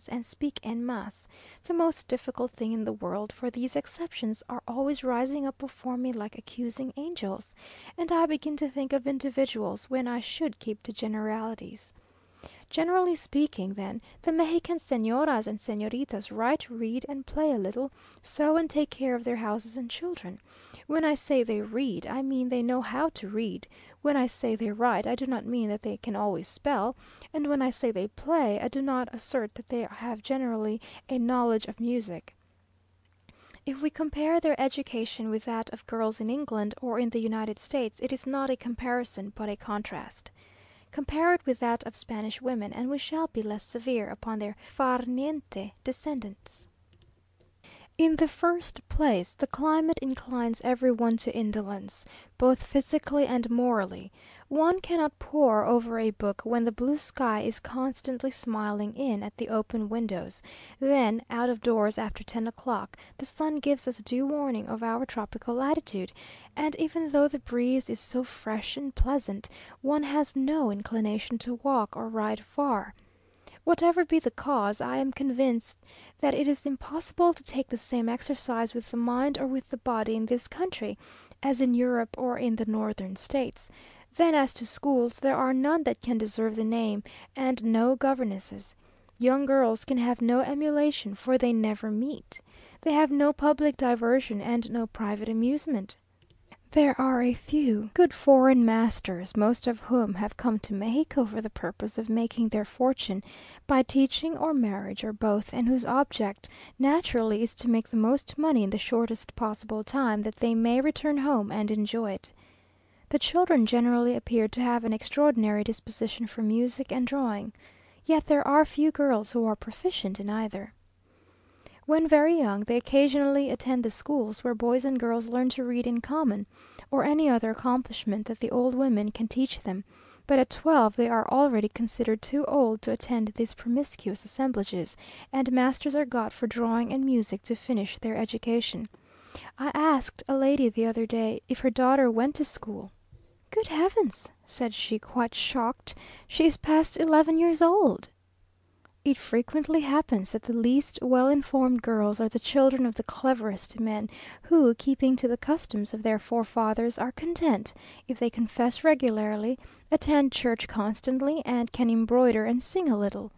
and speak en masse, the most difficult thing in the world, for these exceptions are always rising up before me like accusing angels, and I begin to think of individuals when I should keep to generalities. Generally speaking, then, the Mexican Señoras and Señoritas write, read, and play a little, sew and take care of their houses and children. When I say they read, I mean they know how to read; when I say they write, I do not mean that they can always spell; and when I say they play, I do not assert that they have generally a knowledge of music. If we compare their education with that of girls in England or in the United States, it is not a comparison, but a contrast. Compare it with that of Spanish women, and we shall be less severe upon their far niente descendants. In the first place, the climate inclines every one to indolence, both physically and morally. One cannot pore over a book when the blue sky is constantly smiling in at the open windows; then, out of doors after 10 o'clock, the sun gives us due warning of our tropical latitude, and even though the breeze is so fresh and pleasant, one has no inclination to walk or ride far. Whatever be the cause, I am convinced that it is impossible to take the same exercise with the mind or with the body in this country, as in Europe or in the northern states. Then as to schools, there are none that can deserve the name, and no governesses. Young girls can have no emulation, for they never meet. They have no public diversion and no private amusement. There are a few good foreign masters, most of whom have come to Mexico for the purpose of making their fortune by teaching or marriage, or both, and whose object naturally is to make the most money in the shortest possible time, that they may return home and enjoy it. The children generally appear to have an extraordinary disposition for music and drawing, yet there are few girls who are proficient in either. When very young, they occasionally attend the schools where boys and girls learn to read in common, or any other accomplishment that the old women can teach them; but at 12 they are already considered too old to attend these promiscuous assemblages, and masters are got for drawing and music to finish their education. I asked a lady the other day if her daughter went to school. "Good heavens!" said she, quite shocked, "she is past 11 years old!" It frequently happens that the least well informed girls are the children of the cleverest men, who, keeping to the customs of their forefathers, are content, if they confess regularly, attend church constantly, and can embroider and sing a little.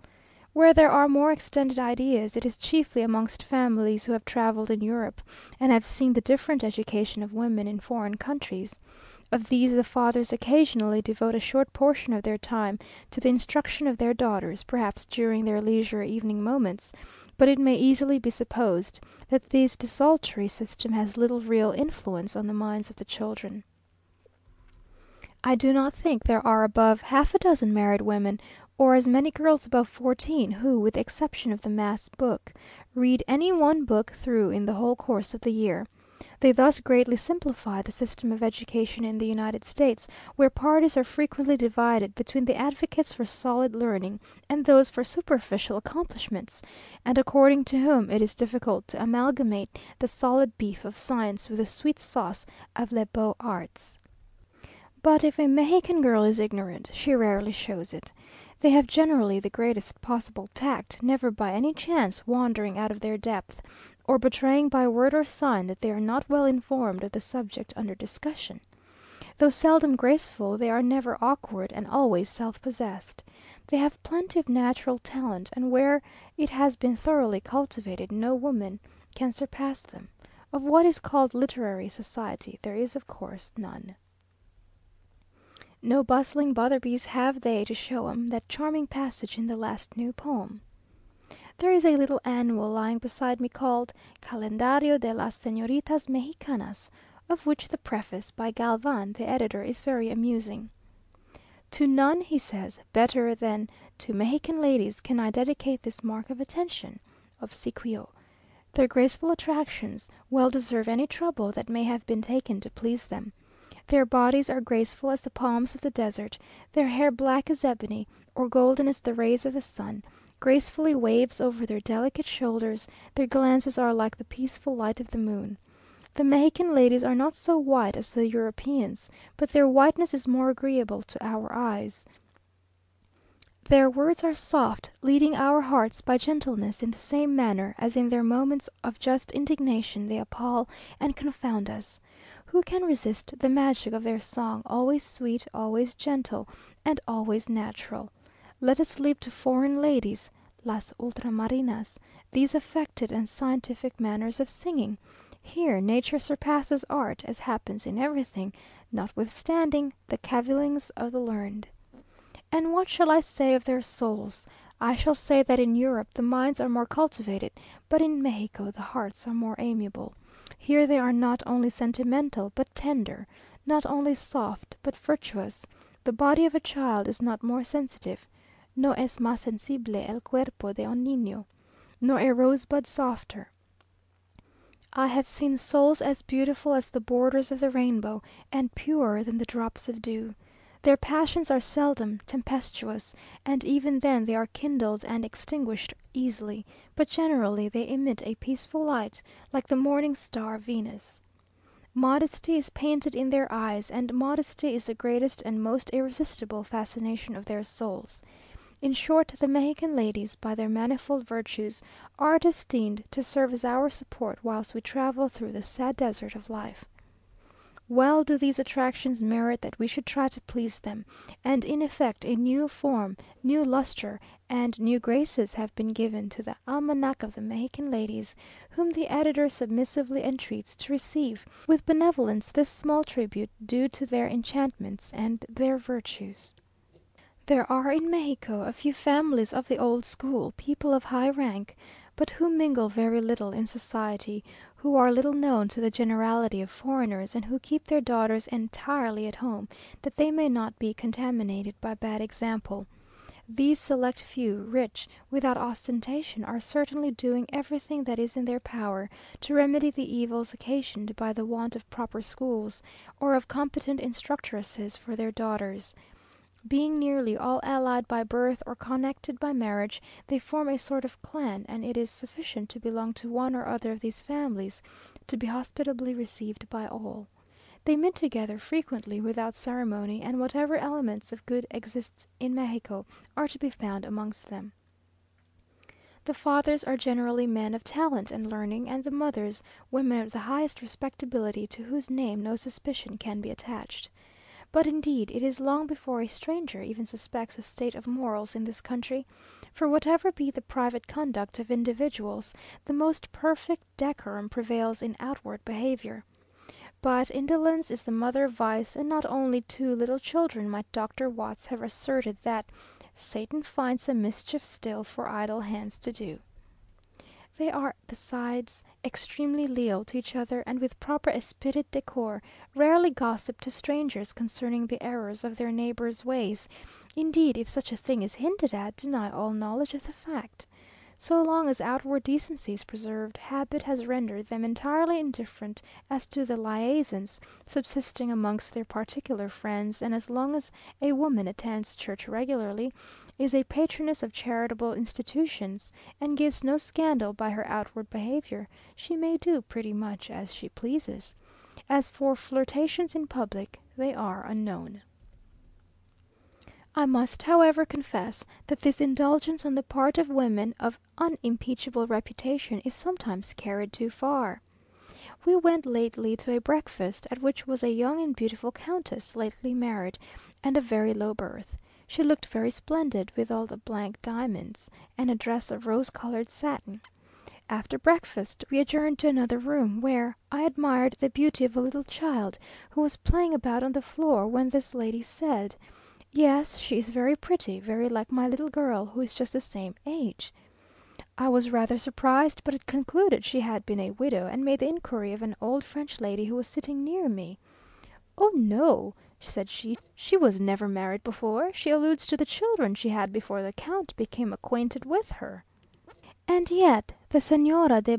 Where there are more extended ideas, it is chiefly amongst families who have travelled in Europe, and have seen the different education of women in foreign countries. Of these the fathers occasionally devote a short portion of their time to the instruction of their daughters, perhaps during their leisure evening moments, but it may easily be supposed that this desultory system has little real influence on the minds of the children. I do not think there are above half a dozen married women, or as many girls above 14, who, with the exception of the mass book, read any one book through in the whole course of the year. They thus greatly simplify the system of education in the United States, where parties are frequently divided between the advocates for solid learning and those for superficial accomplishments, and according to whom it is difficult to amalgamate the solid beef of science with the sweet sauce of les beaux arts. But if a Mexican girl is ignorant, she rarely shows it. They have generally the greatest possible tact, never by any chance wandering out of their depth, or betraying by word or sign that they are not well informed of the subject under discussion. Though seldom graceful, they are never awkward, and always self-possessed. They have plenty of natural talent, and where it has been thoroughly cultivated, no woman can surpass them. Of what is called literary society there is of course none. No bustling Botherbys have they to show 'em that charming passage in the last new poem. There is a little annual lying beside me called "Calendario de las Señoritas Mexicanas," of which the preface, by Galvan, the editor, is very amusing. To none, he says, better than to Mexican ladies can I dedicate this mark of attention (obsequio). Their graceful attractions well deserve any trouble that may have been taken to please them. Their bodies are graceful as the palms of the desert, their hair black as ebony, or golden as the rays of the sun, gracefully waves over their delicate shoulders, their glances are like the peaceful light of the moon. The Mexican ladies are not so white as the Europeans, but their whiteness is more agreeable to our eyes. Their words are soft, leading our hearts by gentleness in the same manner as in their moments of just indignation they appal and confound us. Who can resist the magic of their song, always sweet, always gentle, and always natural? Let us leave to foreign ladies (las ultramarinas) these affected and scientific manners of singing. Here nature surpasses art, as happens in everything, notwithstanding the cavillings of the learned. And what shall I say of their souls? I shall say that in Europe the minds are more cultivated, but in Mexico the hearts are more amiable. Here they are not only sentimental, but tender; not only soft, but virtuous. The body of a child is not more sensitive (no es más sensible el cuerpo de un niño), nor a rosebud softer. I have seen souls as beautiful as the borders of the rainbow, and purer than the drops of dew. Their passions are seldom tempestuous, and even then they are kindled and extinguished easily, but generally they emit a peaceful light, like the morning star Venus. Modesty is painted in their eyes, and modesty is the greatest and most irresistible fascination of their souls. In short, the Mexican ladies, by their manifold virtues, are destined to serve as our support whilst we travel through the sad desert of life. Well do these attractions merit that we should try to please them, and in effect a new form, new lustre, and new graces have been given to the Almanac of the Mexican ladies, whom the editor submissively entreats to receive with benevolence this small tribute due to their enchantments and their virtues. There are in Mexico a few families of the old school, people of high rank, but who mingle very little in society, who are little known to the generality of foreigners, and who keep their daughters entirely at home, that they may not be contaminated by bad example. These select few, rich, without ostentation, are certainly doing everything that is in their power to remedy the evils occasioned by the want of proper schools, or of competent instructoresses for their daughters. Being nearly all allied by birth or connected by marriage, they form a sort of clan, and it is sufficient to belong to one or other of these families to be hospitably received by all. They meet together frequently without ceremony, and whatever elements of good exist in Mexico are to be found amongst them. The fathers are generally men of talent and learning, and the mothers women of the highest respectability to whose name no suspicion can be attached. But indeed it is long before a stranger even suspects a state of morals in this country, for whatever be the private conduct of individuals, the most perfect decorum prevails in outward behaviour. But indolence is the mother of vice, and not only to little children might Dr. Watts have asserted that "Satan finds some mischief still for idle hands to do." They are besides extremely leal to each other, and with proper esprit de corps rarely gossip to strangers concerning the errors of their neighbours' ways; indeed, if such a thing is hinted at, deny all knowledge of the fact. So long as outward decency is preserved, habit has rendered them entirely indifferent as to the liaisons subsisting amongst their particular friends, and as long as a woman attends church regularly, is a patroness of charitable institutions, and gives no scandal by her outward behaviour, she may do pretty much as she pleases. As for flirtations in public, they are unknown. I must, however, confess that this indulgence on the part of women of unimpeachable reputation is sometimes carried too far. We went lately to a breakfast, at which was a young and beautiful countess, lately married, and of very low birth. She looked very splendid, with all the diamonds, and a dress of rose-coloured satin. After breakfast we adjourned to another room, where I admired the beauty of a little child, who was playing about on the floor, when this lady said, "Yes, she is very pretty, very like my little girl, who is just the same age." I was rather surprised, but concluded she had been a widow, and made the inquiry of an old French lady who was sitting near me. "Oh no," said she was never married before. She alludes to the children she had before the Count became acquainted with her." And yet the Señora de ,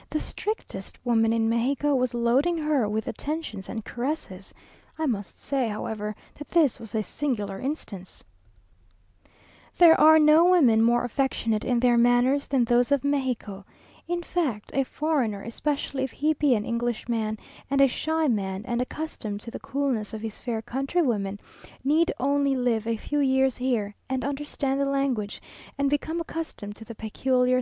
the strictest woman in Mexico, was loading her with attentions and caresses. I must say, however, that this was a singular instance. There are no women more affectionate in their manners than those of Mexico. In fact, a foreigner, especially if he be an Englishman, and a shy man, and accustomed to the coolness of his fair countrywomen, need only live a few years here, and understand the language, and become accustomed to the peculiar